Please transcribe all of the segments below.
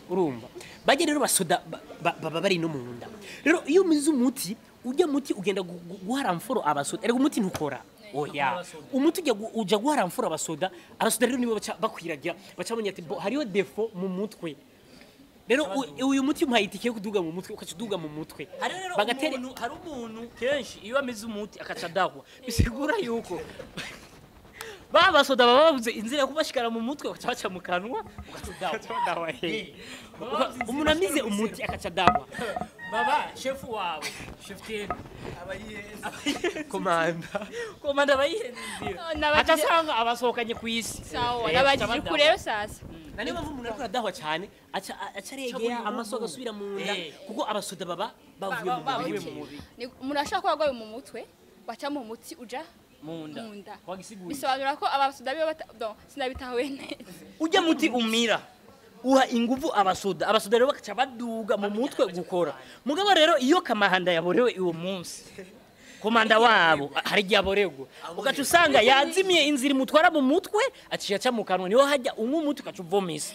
urumva bajye rero basoda baba bari no mu nda rero iyo umize umuti ujya muti ugenda guharamforo abasoda erega umuti ntukora oya umuti ujya guharamforo abasoda rero nibo bakwiragira bacamenya ati hariyo defo mu mutwe rero uyu muti mpayitikiye kuduga mu mutwe ukacuduga mu mutwe hari umuntu kenshi iyo amize umuti akaca dahwa bisigura yuko babasoda babuze inzira yo kubashikara mu mutwe bakaca mu kanwa ukacudawa umuntu amize umuti akaca dahwa baba shefu wawe cheftain komanda abayihenze atasanga abasohokanye ku isi sawa nabajije kurero sasa nani bavu umuntu ariko adahwa cyane aca regera amaso agasubira mu nda kuko abasoda baba bavuye mu mubiri umuntu ashaka ko agwaye mu mutwe baca mu muti uja munda bisobanura ko abasoda biba sinabitahuye neza ujya muti umira uha inguvu abasoda rero bakaca baduga mu mutwe gukora mugabo rero iyo kamahanda yaborewe uwo munsi komanda wabo hari yaborego ugaca usanga yazimiye inzira imutwara mu mutwe acisha ca mu kanwa niho hajya umwe umuti ugaca uvomisa.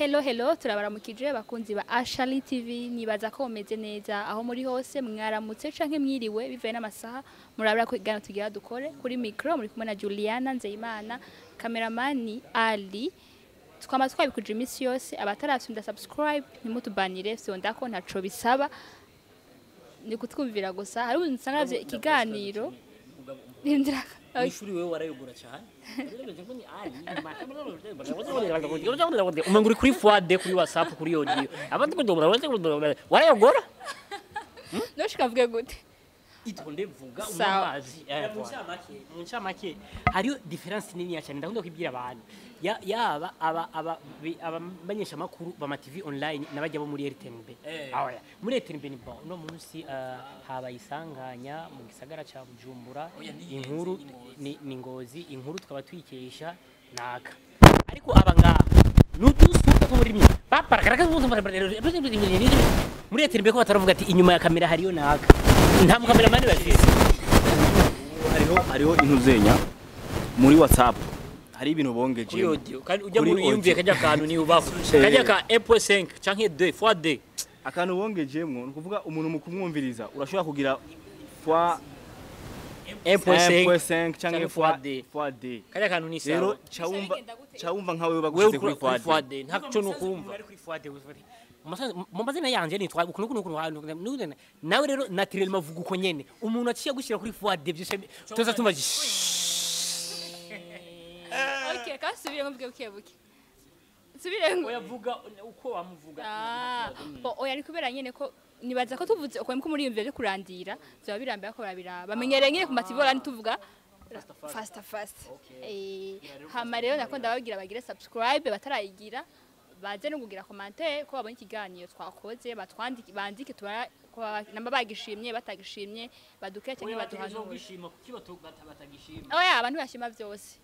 Hello turabaramukije bakunzi ba Ashali TV nibaza ko umeze neza aho muri hose mwaramutse canke mwiriwe bivaye n'amasaha murabura ko igana tugira dukore kuri micro muri kumwe na Juliana Nzeyimana cameraman Ali twama twabikuje imisi yose abatarasunda subscribe ntimutubanire sonda ko ntaco bisaba ni kutwumvira gusa hari unsanga ikiganiro ndindira Ishuri wewe warayogora cyane. Umenguri kuri Fuade kuri WhatsApp kuri audio. Abandi warayogora? Noshikavuge gute? Itonde vuga umumazi. Mu ncamake hariyo difference nini cyane ndakunda kwibwira abantu. Yaba abamenyesha makuru ba TV online nabajya bo muri RTNB. Awaya. Muri RTNB ni bon no munsi haba isanganya mu gisagara ca Bujumbura inkuru ni Ngozi inkuru tukaba twikesha naka. Ariko abanga nudusuka ko muri baparakara muri RTNB ko bataravuga ati inyuma ya kamera hariyo naka. Nta mukameramani bafise. Hariho intuzenya muri WhatsApp. Hari ibintu bongeje kandi ujya mu yumviye kajya kantu ni ubaho kajya ka 1.5 canke 2 fois 2 akantu bongejemwo no kuvuga umuntu mu kumwumviriza urashobora kugira fois 1.5 canke fois 2 kajya kantu ni sawa rero cawumva nkawe bagushize kuri fois 2 ntaco nukumva kuri fois 2 mu mazina yanje nitwa ukuntu nawe rero naturel mavuga uko nyene umuntu aciye gushira kuri fois 2 byose toza tumva Okay, kasubire mvuge buke. Subire ngo yavuga uko wamuvuga. Oya ni kubera nyene ko nibaza ko tuvuze uko mko muri yumvye kurandira byaba birambira ko barabira. Bamenyereye nyene ku mativola nituvuga fast. Hama rero nakunda bagira bagire subscribe batarayigira baje no kugira commentaire ko babonye ikiganiro twakoze batwandike bandike tubara namba bagishimye batagishimye baduke cyangwa baduhanura gushima kukibato batagishimye oya abantu bashima byose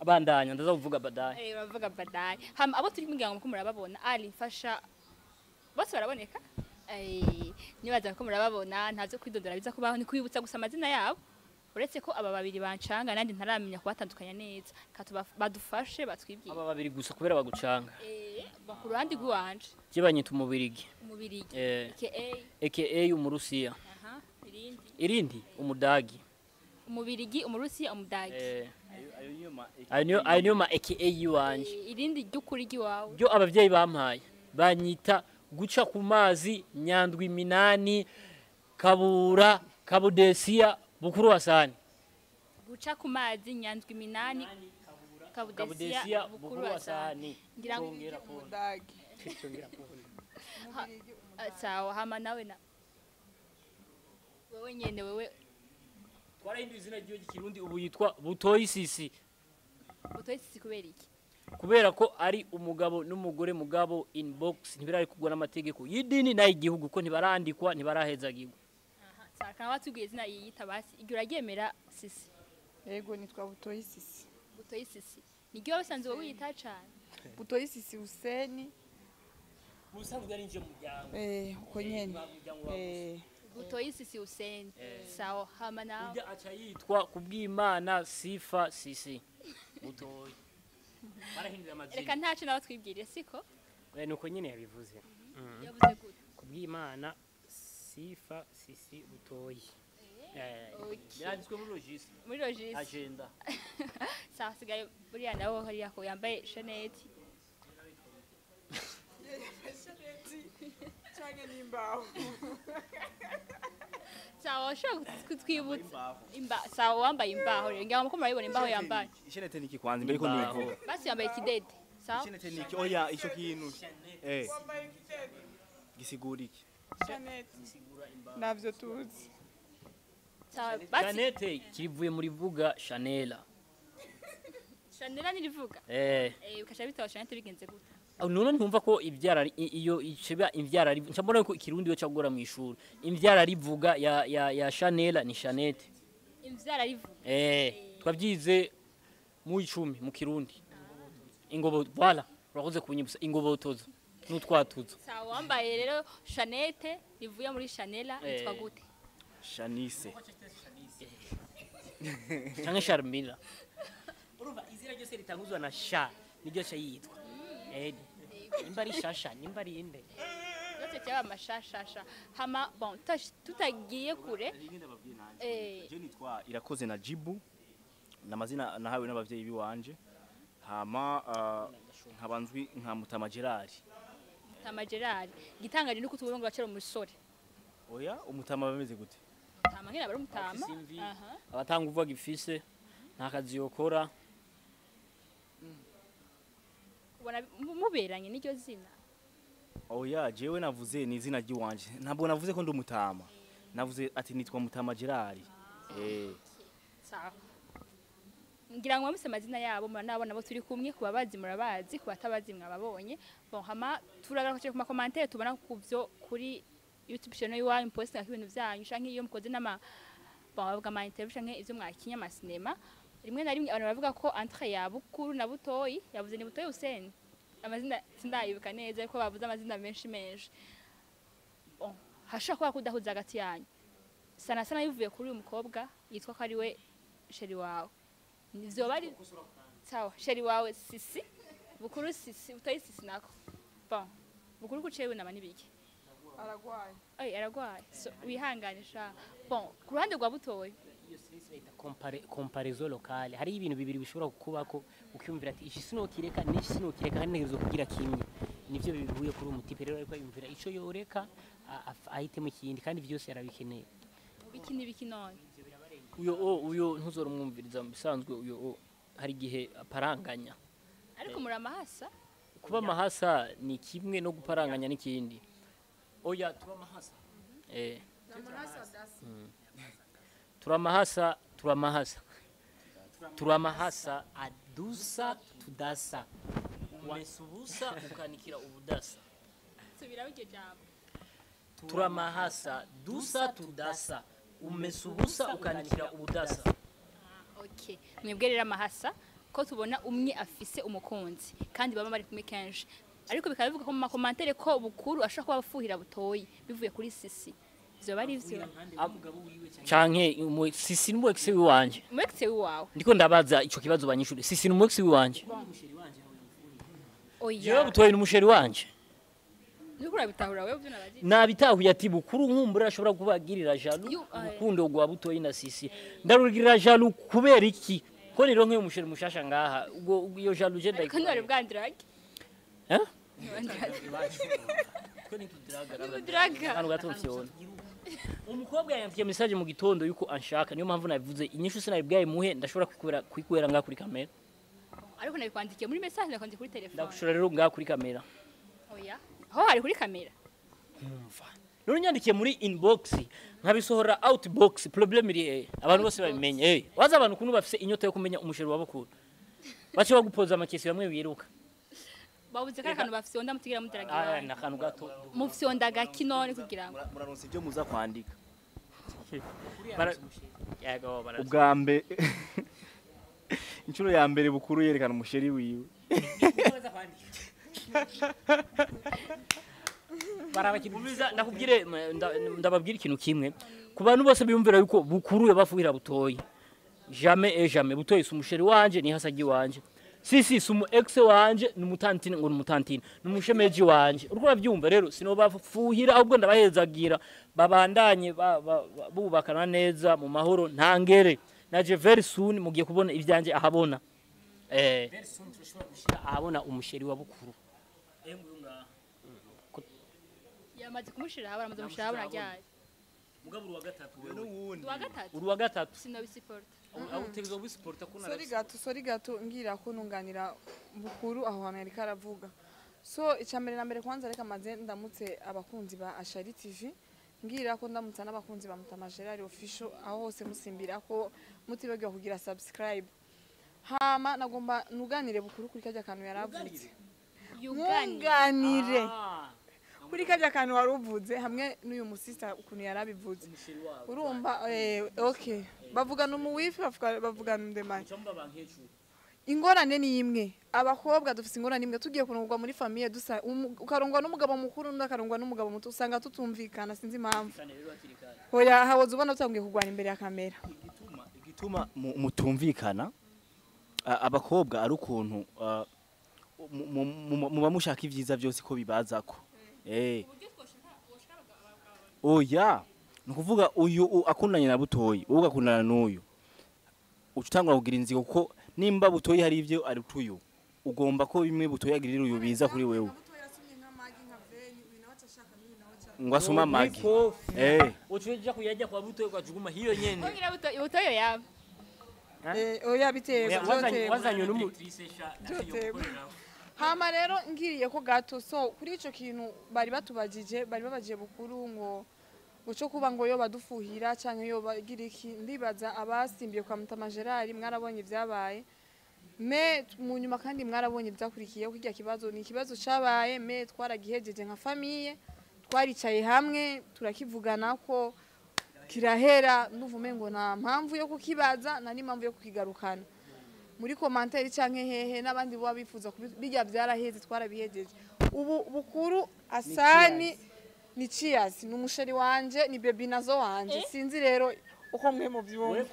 abandanya ndazavuga badaye bavuga badaye hama abo turi muganga ko murababona Ali mfasha bose baraboneka nibaza ko murababona ntazo kwidondora biza kubaho ni kwibutsa gusa amazina yabo uretse ko aba babiri bancanga nandi ntaramenya kubatandukanya neza badufashe batwibwiye aba babiri gusa kubera bagucanga bakurandi guwanje kibanyita umubirigi aka umurusiya irindi umudagi umubirigi umurusiya umudagi ayo ma aka yuwanje irindi ry'ukuri giwawe byo abavyeyi bampaye banyita guca ku mazi nyandwi minani kabura kabudesiya bukuru wasani guca ku mazi nyandwi minani kabudesiya bukuru wasani ngira ngo umudagi sawa hama nawe na wewe nyene wewe twarahinduye izina ry'ikirundi ubu yitwa Butoyisisi kubera iki kubera ko ari umugabo n'umugore mugabo inbox ntibirari kugwa n'amategeko y'idini nayo igihugu ko ntibarandikwa ntibarahezagirwa saka watubwiye izina yiyita basi igira agemera sisi yego nitwa Butoyisisi nigyo basanzwe wiyita cyane Butoyisisi Huseni musanzwe ari nje muryango uko nyene butoyi sisi Hussein sawa hama nawe ujya aca yitwa kubw'Imana Sifa Sisi butoyi barahindura amazina reka ntacu nawe twibwiriye siko nuko nyine yabivuze yavuze gute kubw'Imana Sifa Sisi butoyi yanditswe muri logis muri logis agenda sawa sigaye buriya nawe hariya ko yambaye shaneti canke n'imbaho sawa ushobora kutwibutsa sawa wambaye imbaho rero ngira ngo murabibona imbaho yambaye Ishenete niki kwanza mbere ko nivuga. basi yambaye kidede sawa Ishenete niki oya ico kintu. wambaye igitego Gisigura iki? shanete navyo tuzi sawa basi Janete kivuye muri vuga Chanela Chanela nirivuga ukasha bitaho shaneti bigenze gute none ntumva ko ivyara iyo iceba imvyara ncambona ko ikirundi yo cagora mu ishuri imvyara rivuga ya Chanela ni Chanete imvyara rivuga twavyize mu 10 mu kirundi ingobo voilà urakoze kunyibusa ingobotozo n'utwatuzo sawa wambaye rero shanete rivuye muri Chanela yitwa gute Shanice. canke Sharmila urumva izina ryose ritanguzwa na sha niryo sha yitwa nimba ari shasha nimba ari inde byose cyaba amashashasha hama bon tutagiye kure Je nitwa Irakoze na Jibu. Namazina nahawe n'abavyeyi biwanje. Hama nkabanzwi nka Mutama Gerard. Mutama Gerard gitangaje nuko tubona ngo bacero umusore Oya umutama bameze gute? Mutama nkina bari mutama abatanga uvuga gifise nta kazi yokora ubona muberanye n'iryo zina Oya jewe navuze ni izina ry'iwanje. Ntabwo navuze ko ndi umutama. Navuze ati nitwa Mutama Gerard. sawa ngira ngo mwamuse amazina yabo muranabona bo turi kumwe kubabazi murabazi kubatabazi mwababonye bon hama turagaruka ku makomantere tubona kuvyo kuri YouTube channel yiwanyu posting ibintu byanyu canke iyo mukoze n'ama bavuga ama interview canke ivyo mwakinya ama cinema rimwe na rimwe abantu bavuga ko entre ya bukuru na butoyi yavuze ni butoyi Hussein amazina sindayibuka neza ariko bavuze amazina menshi bon hashaka kwa kudahuza hagati yanyu sana bivuye kuri uyu mukobwa yitwa ko ari we sheri wawe nivyo bari sawa sheri wawe sisi bukuru sisi butoyi sisi nako bon bukuru kucewe nama nibiki aragwaye aragwaye so wihanganisha bon ku ruhande rwa butoyi iyo serivisi bayita comparaison locale hari ibintu bibiri bishobora kubako ukiyumvira ati iki sinokireka n'iki sinokireka kandi ntegerezo kugira kimwe nivyo bihuye kuri umutipe rero ariko yumvira ico yoreka ahitemo ikindi kandi vyose yarabikeneye biki nibiki none uyo ntuzorumwumviriza bisanzwe uyo hari gihe aparanganya ariko muri amahasa kuba mahasa ni kimwe no guparanganya n'ikindi oya tuba mahasa turamahasa adusa tudasa umesubusa ukanikira ubudasa subira iryo jambo turamahasa dusa tudasa umesubusa ukanikira ubudasa okay mwebwe rero amahasa ko tubona umwe afise umukunzi kandi baba bari kumwe kenshi ariko bikaba bivuga ko mu makomantere ko bukuru ashaka kuba afuhira butoyi bivuye kuri sisi ivyo bari ivyo canke sisi ni umwexe wiwanje umwexe wiwawe ndiko ndabaza ico kibazo banyishure sisi ni umwexe wiwanje oya jewe butoyi ni umusheri wanje niko urabitahura wewe byo nabaje nabitahuye ati bukuru nkumbura ashobora kubagirira jalu urukundo rwa butoyi na sisi ndarugirira jalu kubera iki ko rero nk'uyu musheri mushasha ngaha ubwo iyo jalu je ko ntwari bwandirage hano gatumfyona umukobwa yandikiye message mu gitondo yuko anshaka niyo mpamvu nabivuze inyishu sinabibwaye muhe ndashobora kwikubera ngaha kuri kamera ariko nabikwandikiye muri message nakwandika kuri telefone ndagushora rero ngaha kuri kamera oya aho hari kuri kamera numva none nyandikiye muri inbox nkabisohora outbox problem iri abantu bose babimenye waza abantu kuntu bafise inyota yo kumenya umusheri wa bukuru bace bagupoza amakesi bamwe biruka babuze kare kantu bafise onda mutigira muteragira na kantu gato mufise onda gakinone kugira ngo Muraronse ibyo muza kwandika. yego bara Ubwambe inshuro ya mbere bukuru yerekana umusheri wiwe. barabakira Umviza ndakubwire ndababwira ikintu kimwe ku bantu bose biyumvira yuko bukuru yabafuhira butoyi jamais butoyi sumusheri wanje ni hasagi wanje sisi sumu ex wanje numutantine ngo numutantine numushemeji wanje uriko uravyumva rero sinobafuhira ahubwo ndabahezagira babandanye bubakana neza mu mahoro ntangere naje very soon mugiye kubona ivyanje ahabona very soon turashobora gushira ahabona umusheri wa bukuru yamaze kumushira ahabona amaze kumushira ahabona ryari mugabo wa gatatu uri wa gatatu sinobisipota awutegeza ubisiporta kuna Sori gato ngira ko nunganira bukuru aho hantu yari karavuga. So icambere na mbere kwanza reka maze ndamutse abakunzi ba Ashali TV ngira ko ndamutse n'abakunzi ba Mutama Gerard official aho hose musimbira ko mutibagiye kugira subscribe. Hama nagomba nuganire bukuru kuri kajya kantu yaravuze. Yuganire. Kuri kajya kantu waruvuze hamwe n'uyu musista ukuntu yarabivuze. Urumva okay. Bavugana umuwifi bavugana ndemaye. Ingorane ni imwe. Abakobwa dufise ingorane imwe tugiye kurungwa muri famille dusa ukarungwa n'umugabo mukuru ndakarungwa n'umugabo muto usanga tutumvikana sinzi impamvu. Hoya hawoze ubona utangiye kugwana imbere ya kamera. Igituma mutumvikana abakobwa ari ukuntu muba mushaka ivyiza byose ko bibazako. Oya nukuvuga uyu akundanye na butoyi uwo akundana n'uyu ucutangura kugira inzigo kuko nimba butoyi hari ivyo ari tuyu ugomba ko bimwe butoyi agirira uyu biza kuri wewe ngo asoma amagi ucuja kuyajya kwa butoyi kwa juguma hiyo nyene ngira butoyo yaba oya biteye wazanye n'umu hama rero ngiriye ko gato so kuri ico kintu bari batubajije bari babajije bukuru ngo cyo kuba ngo yo badufuhira canke yo bagira iki ndibaza abasimbiye kwa Mutama Gerard mwarabonye vyabaye me mu nyuma kandi mwarabonye vyakurikiye ko kirya kibazo ni kibazo cabaye me twaragihejeje nka famille twaricaye hamwe turakivugana ko kirahera nduvume ngo nta mpamvu yo kukibaza na n'impamvu yo kukigarukana muri commentaire canke hehe nabandi bo bifuza bijya vyaraheze twarabihejeje ubu bukuru asani ni Chias ni umusheri wanje ni baby nazo wanje sinzi rero uko mwe mu byumva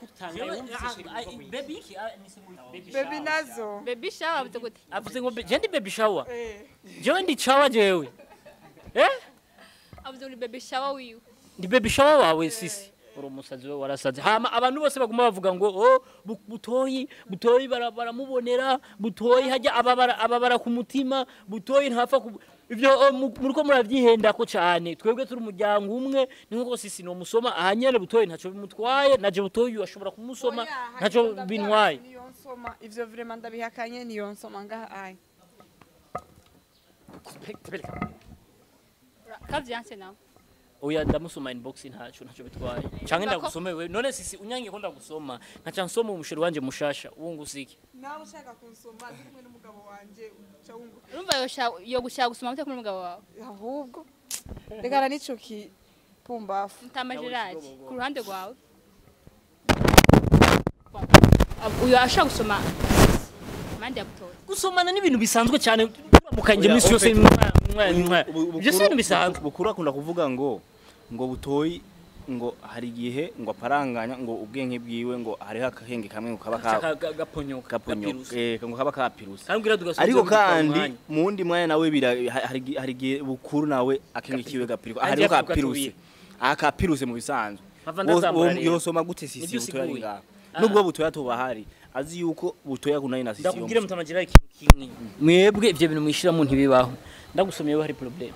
baby nazo baby shower avuze gute avuze ngo je ndi baby shower je ndi shower jewe avuze ngo baby shower wiwe ndi baby shower wawe sisi uri umusazi we warasaze hama abantu bose baguma bavuga ngo butoyi baramubonera butoyi hajya ababara ku mutima butoyi ntapfa ivyo muriko muravyihenda ko cyane twebwe turi umuryango umwe ni nko sisi no musoma ahanyene butoyi ntaco bimutwaye naje butoyi ashobora kumusoma ntaco binwaye niyo nsoma ivyo vraiment ndabihakanye niyo nsoma ngaha ai kavyanse nawe oya ndamusoma inbox ntaco bitwaye canke ndagusomewe none sisi unyange ko ndagusoma nkaca nsoma umusheri wanje mushasha wungusiki nawe ushaka kunsoma ndi kumwe n'umugabo wanje cawungu urumva yo gushaka gusoma mute kumwe n'umugabo wawe ahubwo regara nico ki pumbafu Mutama Gerard ku ruhande rwawe uyu ashaka gusoma mande ya butoyi gusomana n'ibintu bisanzwe cyane mukanje misi yose ibyo si bisanzwe bukuru akunda kuvuga ngo butoyi ngo hari gihe ngo aparanganya ngo ubwenge bwiwe ngo hariho akahenge kamwe ngo kaba gaponyoka ngo kaba kapirusa ariko kandi mundi mwanya nawe hari gihe bukuru nawe akenge kiwe gapiriko hariho kapiruse akapiruse mu bisanzwe yosoma gute sisi butoyi ngaho nubwo butoyi atubahari azi yuko butoyi kunani na sisi ndakubwire Mutama Gerard ikintu kimwe mwebwe ivyo bintu mwishira mu ntibibaho ndagusomye hari problem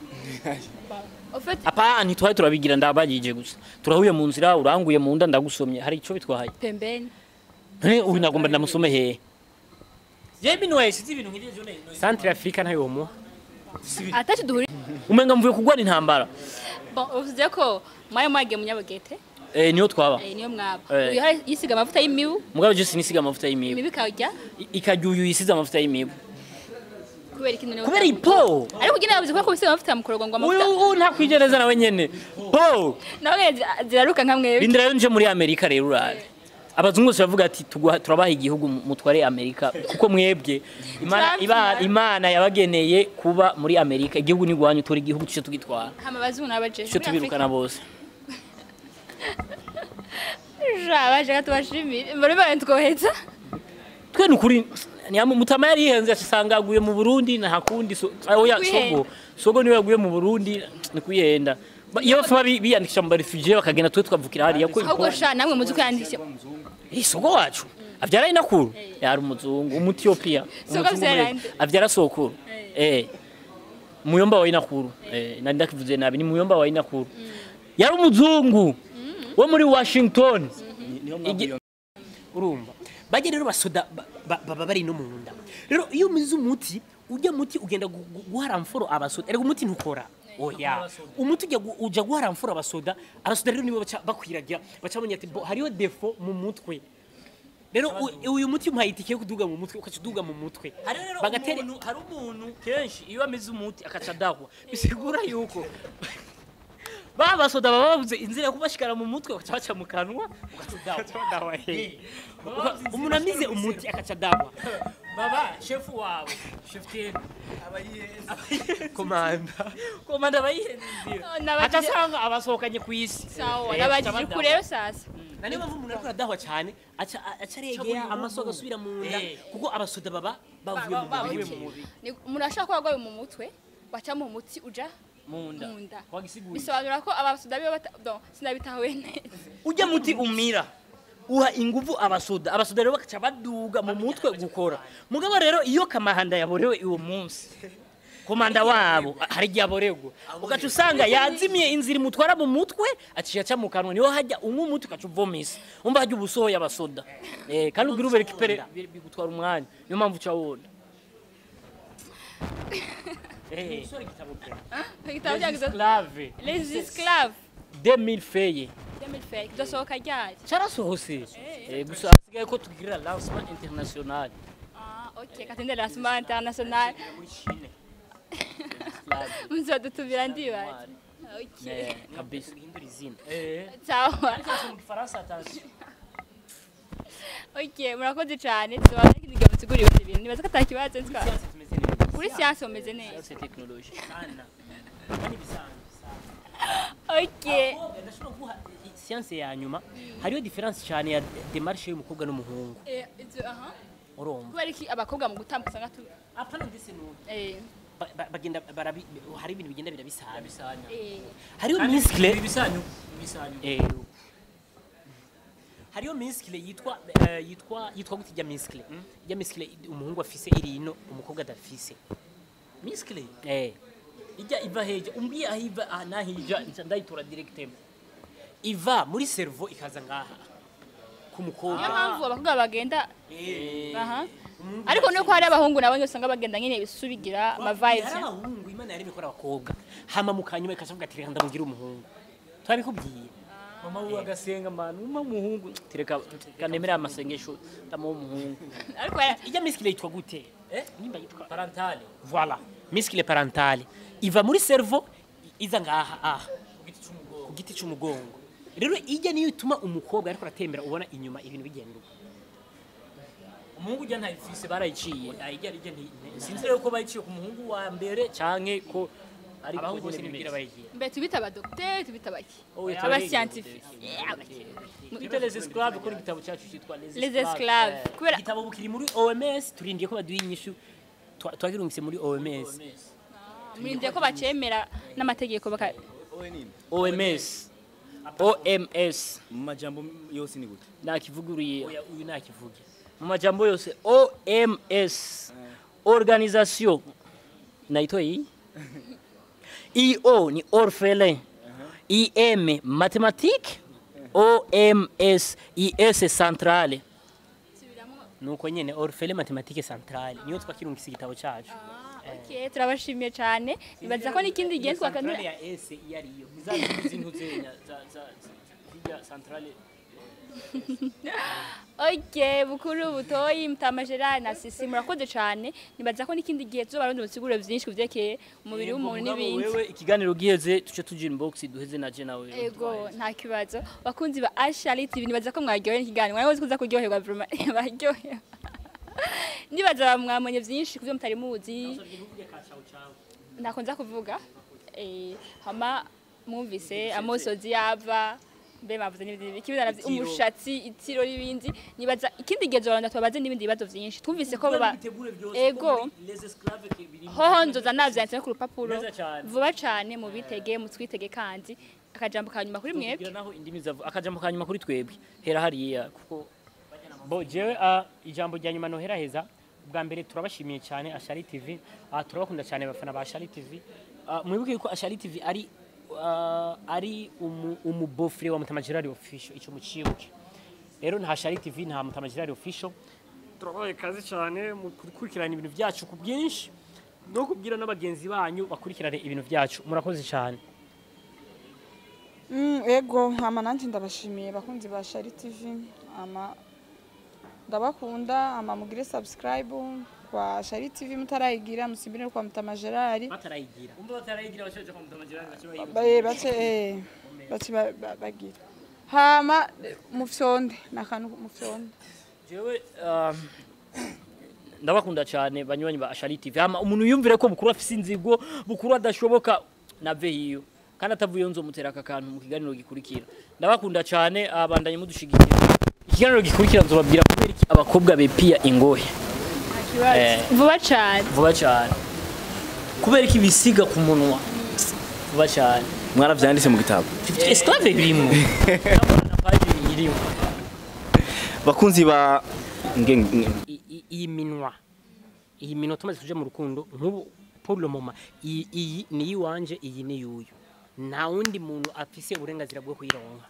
apa ntitwaye turabigira ndabagije gusa turahuye mu nzira uranguye mu nda ndagusomye hari ico bitwaye pembeni uyu nagomba ndamusome he je bintu wese ibintu nk'ivyo jone Centre Africa ntayo womuha atachi duhuri umenga mvuye kugwana intambara bon uvuze ko mwagiye munyabagete niyo twaba niyo mwaba uyu yisiga amavuta y'imibu mugabo je sinisiga amavuta y'imibu imibu kajya ikajya uyu yisize amavuta y'imibu kubera ipo ariko kugira yavuze ko bise amavuta mukorwa ngo amavuta uyu nta kwigereza nawe nyene po nawe ziraruka nka mwewe bindira nje muri Amerika rero urabe abazungu bose bavuga ati turabaha igihugu mutware Amerika kuko mwebwe imana yabageneye kuba muri Amerika igihugu ni gwanyu tori igihugu cyo tugitwara hama bazungu nabaje cyo tubirukana bose baje gatubashimire mbere barentwoheza twe nukuri mutama yari yihenze asanga aguye mu Burundi na hakundi oya sogo niwe yaguye mu Burundi ni kuyenda iyo bafa biyandikisha mu refugee bakagenda twe twavukira hariya ko ahubwo sha namwe muzi kwandikisha sogo wacu avyara inakuru yari umuzungu umutiyopia avyara sokuru muyomba wa inakuru nandi ndakivuze nabi ni muyomba wa inakuru yari umuzungu wo muri Washington urumva baje rero basoda baba bari no munda rero iyo umize umuti ujya muti ugenda guharamforo abasoda erego umuti ntukora oya umuti ujya guharamforo abasoda rero nibo bakwiragira bacabonye ati hariyo defo mu mutwe rero uyu muti umuhayitike kuduga mu mutwe ukacuduga mu mutwe bagatera hari umuntu kenshi iyo amize umuti akaca dahwa bisigura yuko babasoda bababuze inzira kubashikara mu mutwe ukaca mu kanwa ugacudawa umuntu amize umuti akaca dahwa baba shefu wawe cheftier komanda abayihenze atasanga abasohokanye ku isi sawa nabajije kurero sasa nani bavu umuntu ariko adahwa cyane aca regera amaso agasubira mu nda kuko abasoda baba bavuye mu mubiri umuntu ashaka kwagwaye mu mutwe baca mu muti uja munda bisobanura ko abasoda biba sinabitahuye neza ujya muti umira uha inguvu abasoda rero bakaca baduga mu mutwe gukora mugabo rero iyo kamahanda yaborewe uwo munsi komanda wabo hari giyaborego ugaca usanga yazimiye inzira mutwara mu mutwe aciye aca mu kanwa niho hajya umuti ukaca uvomisa umva hajya ubusohoye abasoda kandi ubwira ube rekipere bigutwara umwanya niyo mpamvu uca wona Les esclaves 2000 feye kidasohoka ryari cyarasohose gusa hasigaye ko tugirira lancement international okay katende lancement international muzadutubira ndibaje okay kabisa hindura izina sawa mu Faransa atazi okay murakoze cyane tubaza ikindi gihe musiguriwe ibintu nibaza ko atakibazo nzwa kuri science umeze neza c'est technologie okay science ya nyuma hariyo difference cyane ya démarche y'umukobwa n'umuhungu urumva kubera iki abakobwa mu gutambuka usanga apana ndetse no bagenda hari ibintu bigenda birabisanya hariyo muscle bisanyu hariyo muscle yitwa gutijya muscle ya muscle umuhungu afise irino umukobwa adafise muscle ijya iva heje umbi ahiva anahija ndayitora directement iva muri cerveau ikaza ngaha ku mukobwa niyo mpamvu abakobwa bagenda ariko nuko hari abahungu nabo usanga bagenda nyine bisubigira ama vibes abahungu imana yaremye ko abakobwa hama mukanyuma ikavuga ati reka ndamugira umuhungu twabikubwiye mama we agasenga manu umuhungu tereka kanemera amasengesho tamo umuhungu ariko ijya muscle yitwa gute nimba yitwa parentale voilà muscle parentale iva muri cerveau iza ngaha ku giti cy'umugongo rero ijya niyo ituma umukobwa ariko aratembera ubona inyuma ibintu bigenda umuhungu ujya ntayifise barayiciye ijya sinzi rero ko bayiciye ku muhungu wa mbere canke ko ariko bose nibwira bayigiye mbe tubita aba docteur tubita baki aba scientifique tubita les esclaves ko igitabo cyacu cyitwa les esclaves kubera igitabo bukiri muri OMS turindiye ko baduha inyishu twagirungise muri OMS murindiye ko bacemera n'amategeko baka OMS mu majambo yose ni gute nakivuguruye uyu nakivuge mu majambo yose OMS organisation naitwa hii IO ni orphelin IM mathématique OMS IS centrale nuko nyene orphelin mathématique centrale niyo twakirungisa igitabo cyacu okay turabashimiye cyane bibaza ko nikindi gihe twakanura ya S yariyo bizazintu zenya za centrale Okay, bukuru butoyi mtamajera na sisi murakoze cyane nibaza ko n'ikindi gihe tuzobarundi musigure byinshi kuvyekeye umubiri w'umuntu n'ibindi. Wewe ikiganiro giheze tuce tujira inbox duheze naje nawe. Ego nta kibazo bakunzi ba Ashali TV nibaza ko mwaryohewe n'ikiganiro mwakoze kuza kuryoherwa vraiment baryohewe. Nibaza mwamenye byinshi kuvyo mutari muzi. Nakonza kuvuga hama mwumvise amosozi yava mbe bavuze n'ibindi kibizana umushatsi itiro n'ibindi nibaza ikindi gezo abantu tubabaze n'ibindi bibazo byinshi twumvise ko baba ego hoho nzoza navyanditse ku rupapuro vuba cyane mu bitege mutwitege kandi akajambo kanyuma kuri mwebwe naho indimi zavu akajambo kanyuma kuri twebwe hera hariya kuko bo jewe ijambo rya nyuma no hera heza bwa mbere turabashimiye cyane Ashali TV turabakunda cyane abafana ba Ashali TV mwibuke ko Ashali TV ari umubofre wa Mutamajirari official ico mucibuke rero nta Ashali TV nta Mutamajirari official turabaye kazi cyane mu kukurikirana ibintu byacu ku bwinshi no kubwira n'abagenzi banyu bakurikirane ibintu byacu murakoze cyane ego hama nanjye ndabashimiye bakunzi ba Ashali TV ndabakunda mugire subscribe kwa Ashali TV mutarayigira musimbire kwa Mutamajirari batarayigira umva batarayigira bashoje kwa Mutamajirari bace bagira hama mufyonde nakantu mufyonde jewe ndabakunda cyane banywanyi ba Ashali TV hama umuntu yumvire ko bukuru afise inzigo bukuru adashoboka nave hiyo kandi atavuye nzo mutera akakantu mu kiganiro gikurikira ndabakunda cyane abandanye mudushigikira ikiganiro gikurikira nzobabwira kubera iki abakobwa bepia ingohe vuba cyane kubera iki bisiga ku munwa vuba cyane mwaravyanditse mu gitabo esclave birimo irimo bakunzi ba iyi minwa tumaze tuje mu rukundo nk'ubu pour le moment iyi ni iwanje iyi ni yuyu nta wundi muntu afise uburenganzira bwo kuyironka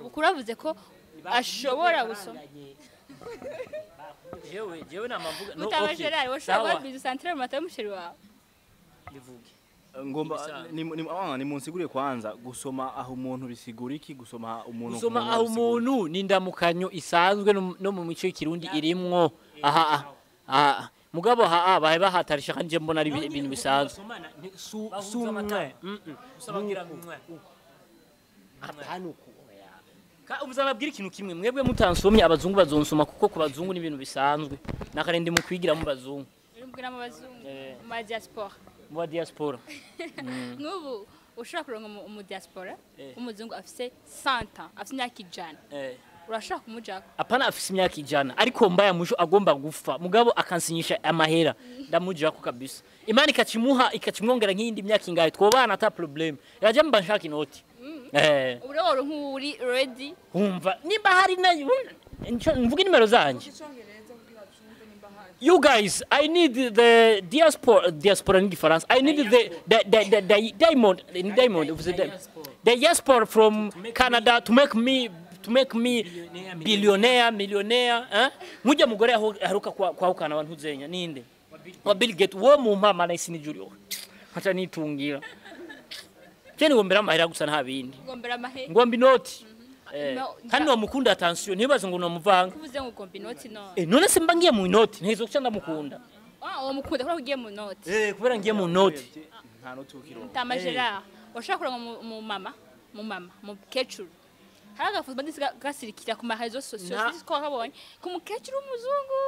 ukuravuze ko ashobora gusoma jewe namavuga no Mutamajirari woshobora bizu central mata y'umusheri wawe bivuge ngomba ni munsiguriye kwanza gusoma aho umuntu bisigura iki gusoma umuntu gusoma aho umuntu nindamukanyo isanzwe no mu mico y'ikirundi irimwo aha mugabo bahe bahatarisha kandi je mbona ari ibintu bisanzwe sumwe usabagira mwe apanuko ka ubuzababwira ikintu kimwe mwebwe mutansomye abazungu bazonsoma kuko ku bazungu ni ibintu bisanzwe nakarende mu kwigira mu bazungu mbwira mu bazungu mu diaspora nk'ubu ushaka kuronka mu diaspora umuzungu afise 100 afise imyaka ijana urashaka kumujaka apana afise imyaka ijana ariko mbaya musho agomba gufa mugabo akansinyisha amahera ndamujako kabisa imana ikacimwongera nk'indi myaka ingahe twobana ata problem yaje mba nshaka inoti uroro nk'uri ready umva nimba hari nayo mvuge nimero zanje you guys I need the diaspora in France I need the diamond the diaspora from Canada to make me millionaire mujya mugore aheruka kwahukana abantu zenya ninde wa Bill Gates wo mu mpama na isini Julio acha nitungira cyane ngombera amahera gusa nta bindi ngomba inoti kandi wamukunda attention ntibaze ngo namuvanga uvuze ngo ngomba inoti no none se mbangiye mu inoti ntezo cyanda mukunda mukunda ko ugiye mu noti kubera ngiye mu noti nta noti ukiro Mutamajirari washaka kuronka mu mama mu kecuru haragafuza bandisi gasirikira ku marezo sociaux ko kabonye ku mukecuru w'umuzungu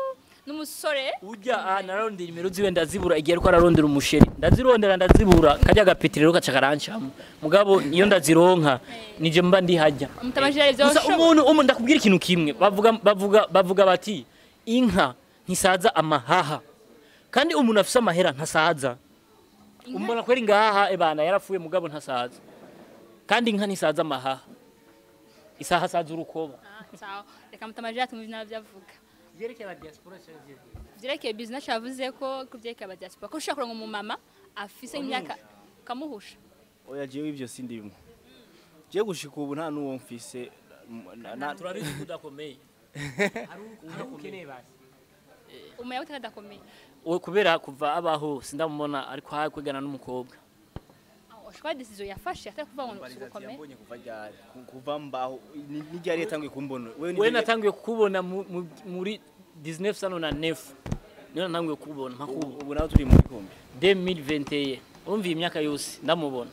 n'umusore ujya nararondera nimero ziwe ndazibura igihe ariko ararondera umusheri ndazibura kajya gapitiriro kacakaranchamo mugabo iyo ndazironka nije mba ndi hajya Mutamajirari gusa umuntu ndakubwira ikintu kimwe bavuga bati inka ntisaza amahaha kandi umuntu afise amahera ntasaza umbona kweri ngaha ebana yarafuye mugabo ntasaza kandi inka ntisaza amahaha isaha saza urukoba sawa reka Mutamajirari tumuvye n'abyavuga yerekeye diaspora cyangwa Direke business yavuze ko kubyeka aba diaspora ko ushaka ngo mu mama afise imyaka kamuhusha oya jewe ivyo sindimwe je gushika ubu nta nuwo mfise turabizi kudakomeye ari ukeneye basi umaya utadakomeye kubera kuva abaho sindamubona ariko hakwegana n'umukobwa shwa decision yafashe atari kuvuga ngo ukomeye yambonye kuva ryari kuva mbaho ni ryari yatangiye kumbona we natangiye kukubona muri 1909 niyo natangiye kukubona ubu nawe turi muri kombi 2021 umva imyaka yose ndamubona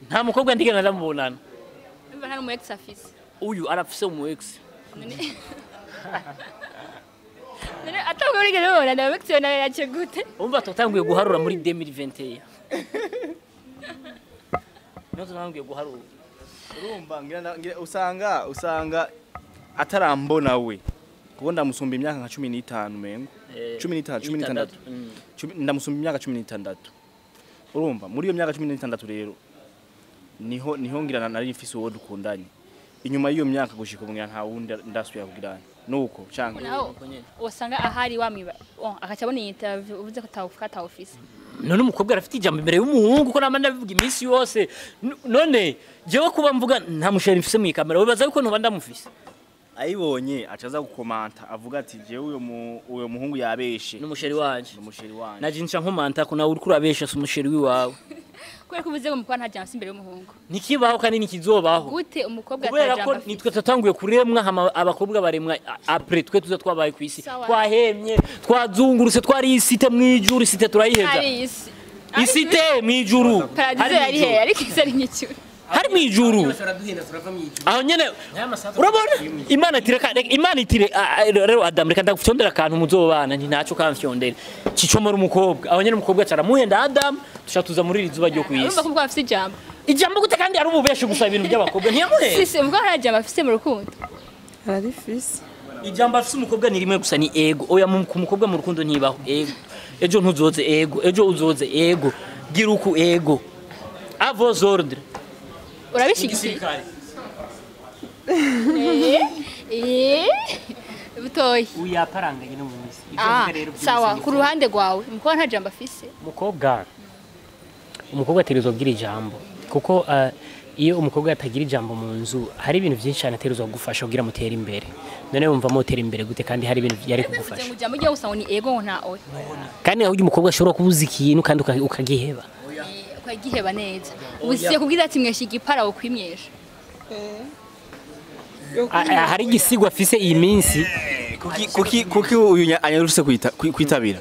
nta mukobwa ndigana ndamubonana umva nta mu ex afise uyu arafise umu ex none atabwo rigeze bona na ex yona yace gute umva tutangiye guharura muri 2021 niyo tutangiye guharura urumva ngira usanga atarambona we kuko ndamusumba imyaka nka 15 mengo 16 ndamusumba imyaka 16 urumva muri iyo myaka 16 rero niho ngira nari mfise uwo dukundanye inyuma y'iyo myaka gushika umwe nta wundi ndasubiye kugirana nuko cyangwa usanga ahari wamwiba akacabona interview uvuze ko tawufata office none umukobwa arafite ijambo imbere y'umuhungu ko namanda bivuga iminsi yose none jewe kuba mvuga nta musheri mfise mu kamera wibaza yuko ntuba ndamufise ayibonye acaza gukomanta avuga ati jewe uyo muhungu yabeshe n'umusheri wanje najinca nkomanta ko nawe uri kurabesha su umusheri wiwawe kubera kuvuze ngo mukwana nta imbere y'umuhungu nikibaho kandi nikizobaho gute umukobwa kubera ko nitwe tatanguye kuremwa abakobwa baremwa après twe tuza twabaye ku isi twahemye twazungurutse twari isite mwijuru isite turayiheza isite mwijuru paradizo yari he ariko isari nk'icyo hari mwijuru aho nyene urabona imana itire rero Adam reka ndagufyondera akantu muzobana nti naco kamfyondera cicomora umukobwa aho nyene umukobwa cara muhenda Adam tushatuza muri rizuba ryo kwisi urumva ko ubwo afite ijambo gute kandi ari ububeshe gusa ibintu by'abakobwa ntiyamuhe sisi ubwo nta jambo afite mu rukundo ari fisi ijambo afite umukobwa ni rimwe gusa ni ego oya ku mukobwa mu rukundo ntibaho ego ejo ntuzoze ego ejo uzoze ego gira uku ego a vos ordres urabishigikiye butoyi uyaparanganye no mu misi sawa ku ruhande rwawe umukobwa nta jambo afise umukobwa ategerezwa kugira ijambo kuko iyo umukobwa atagira ijambo mu nzu hari ibintu byinshi cyane ategerezwa kugufasha kugira mutere imbere none wumva mutera imbere gute kandi hari ibintu yari kugufasha mu jambo ryo usanga ni ego nta oya kandi aho umukobwa ashobora kubuza ikintu kandi ukagiheba ukagiheba neza ubusiye kubwira ati mwesha igipara ukwimyesha hari igisigo afise iyi minsi kuki uyu anyarutse kwitabira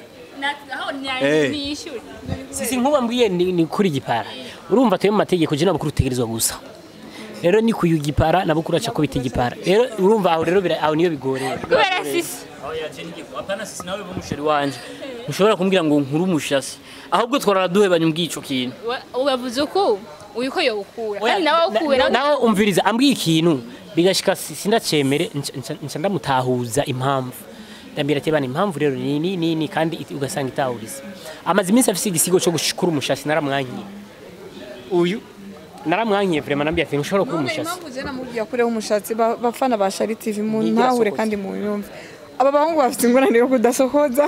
aho ni ishuri sisi nkuba mbwiye ni kuri gipara urumva tuye mu mategeko je nabukuru tegerezwa gusa rero ni kuyu gipara nabukuru aca ko bitigipara rero urumva aho rero aho niyo bigoreye kubera sisi aho yajenije ko apana sisi nawe bo musheri wanje mushobora kumbwira ngo nkuru umushasi ahubwo twarara duhebanye mbwico kintu ubavuze uko uyuko yo ukura kandi nawe ukura nawe umviriza ambwiye ikintu bigashika sindacemere nca ndamutahuza impamvu ndambira ati bana impamvu rero ni kandi ugasanga itahuriza amazi iminsi afise igisigo cyo gushikura umushasi naramwankiye uyu naramwankiye vraiment nambia ati nshobora kuba umushasi impamvu je namubwiye kureho umushatsi bafana ba Shari TV mu ntahure kandi mu yumve aba bahungu bafite ingorane yo kudasokoza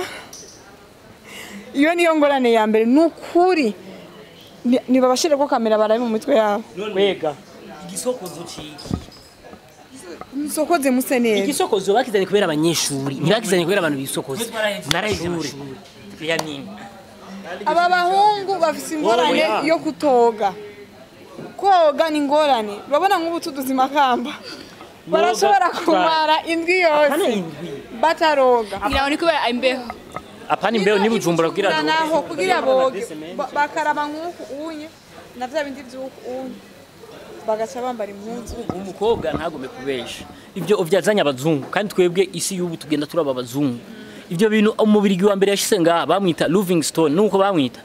iyo niyo ngorane ya mbere nukuri nibabashire ko kamera baraye mu mitwe yabo wega igisokozo ciki musokoze muse neza igisokozo bakizanye kubera abanyeshuri ntibakizanye kubera abantu bisokoza narayishuri ya nini aba bahungu bafite ingorane yo kutoga koga ni ingorane urabona nk'ubu tuduzima kamba barashobora kumara indwi yose bataroga ngira ngo ni kubera imbeho apana imbeho ni bujumbura kugira naho kugira boge bakaraba nk'uku unye na bya bindi by'uku unye bagaca bambara impunzu umukobwa ntagome kubesha ibyo uvyazanya abazungu kandi twebwe isi y'ubu tugenda turaba abazungu ibyo bintu umubiri wa mbere yashise ngaha bamwita Livingstone nuko bamwita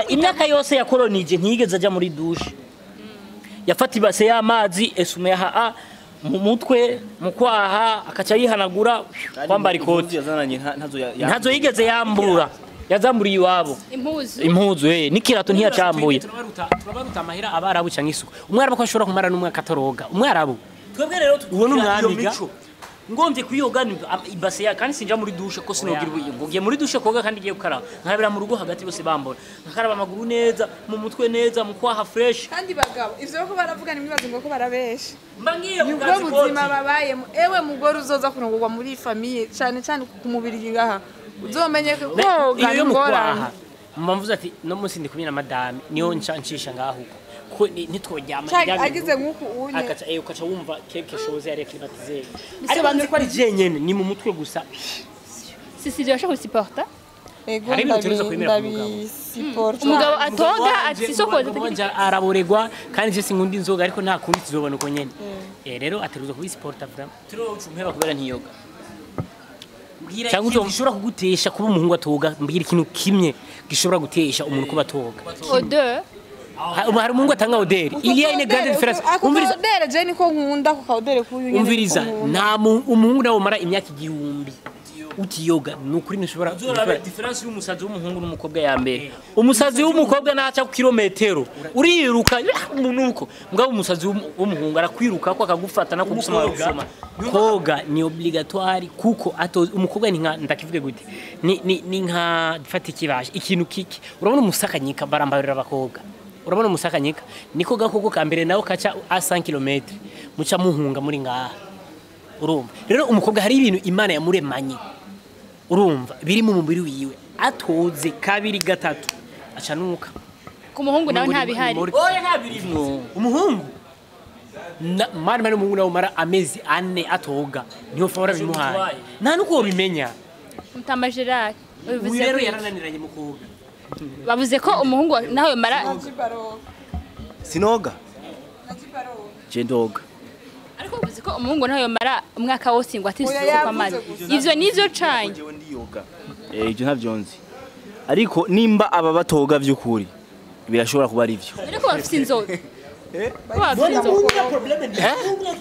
imyaka yose ya kolonije ntiyigeze ajya muri douche yafata ibase y'amazi esume yaha mu mutwe mu kwaha akaca yihanagura kwambara ikoti ntazo yigeze yambura yazamburiye iwabo impuzu n'ikirato ntiyacambuye turabaruta amahera abarabu cyangwa isuku umwarabu ko ashobora kumara n'umwaka atoroga umwarabu twebwe rero ubona umwamiga ngomvye kuyoga ibase ya kandi sinja muri douche ko sinogira ubuyingo ngiye muri douche koga kandi giye gukaraba nkarabira mu rugo hagati bose bambona nkaraba amaguru neza mu mutwe neza mu kwaha fresh kandi bagabo ivyo ko baravuga ni mwibaze ngo ko barabesha mbangiye mu kazi buzima babayemo ewe mugore uzoza kurongorwa muri famille cyane cyane ku mubiri ngaha uzomenye ko koga ni ngorane mvuze ati no munsi ndi kumwe na madame niyo ncisha ngaho ko nitworyama agize nk'uku unye ukaca wumva quelque chose yari climatisée ariko ko ari jenyene ni mu mutwe gusa si bashaka gusiporta ego ndabisiporta umugabo atoga ati sokoze araboregwa kandi je singundi inzoga ariko nta kundi tuzobona uko nyene rero ateruza kubisiporta vraiment turo ucumpeba kubera ntiyoga cyangwa uto gishobora kugutesha kuba umuhungu atoga mbwira ikintu kimwe gishobora gutesha umuntu kuba atoga odeur hari umungu atanga odeur il y a une grande différence umviriza odeur je niko nkunda ku odeur kuyu nyene umviriza nta umuhungu nawo mara imyaka igihumbi utiyoga nukuri nishobora difference y'umusazi w'umuhungu n'umukobwa ya mbere umusazi w'umukobwa naca ku kilometero uriruka umuntu mugabo umusazi w'umuhungu arakwiruka ko akagufata no kugusoma koga ni obligatoire kuko umukobwa ni nka ndakivuge gute ni nka dufata ikibaje ikintu kiki urabona umusakanyika barambarira abakobwa urabona umusakanyika niko gakoko ka mbere nawo kaca a 5 km muca muhunga muri ngaha urumva rero umukobwa hari ibintu Imana yamuremanye urumva biri mu mubiri wiwe atoze kabiri gatatu aca nuka ku muhungu nawe nta bihari oya nta birimwo umuhungu mara umuhungu nawe mara amezi 4 atoga niyo fora bimuhaye nta nuko bimenya Mutamba Gerard uyu rero yarananiranye mukobwa bavuze ko umuhungu nawe mara sinoga je ndoga ariko bavuze ko umuhungu nawe mara umwaka wose ngo atisuka amazi ivyo nivyo canye jewe ndiyoga ibyo ntavyonzi ariko nimba aba batoga vy'ukuri birashobora kuba ari vyo ariko bafite inzoga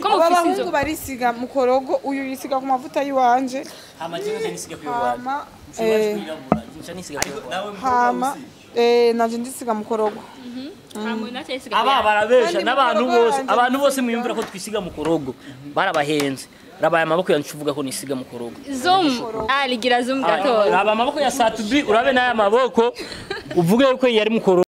abahungu barisiga mu korogo uyu yisiga ku mavuta yiwanje hama navyo ndisiga mu korogo aba barabesha n'abantu bose mwiyumvira ko twisiga mu korogo barabahenze rabaye amaboko yancuvuga ko nisiga mu korogo zoom aligira zoom gato raba amaboko ya Satubi urabe n'aya maboko uvuge ko yari mu korogo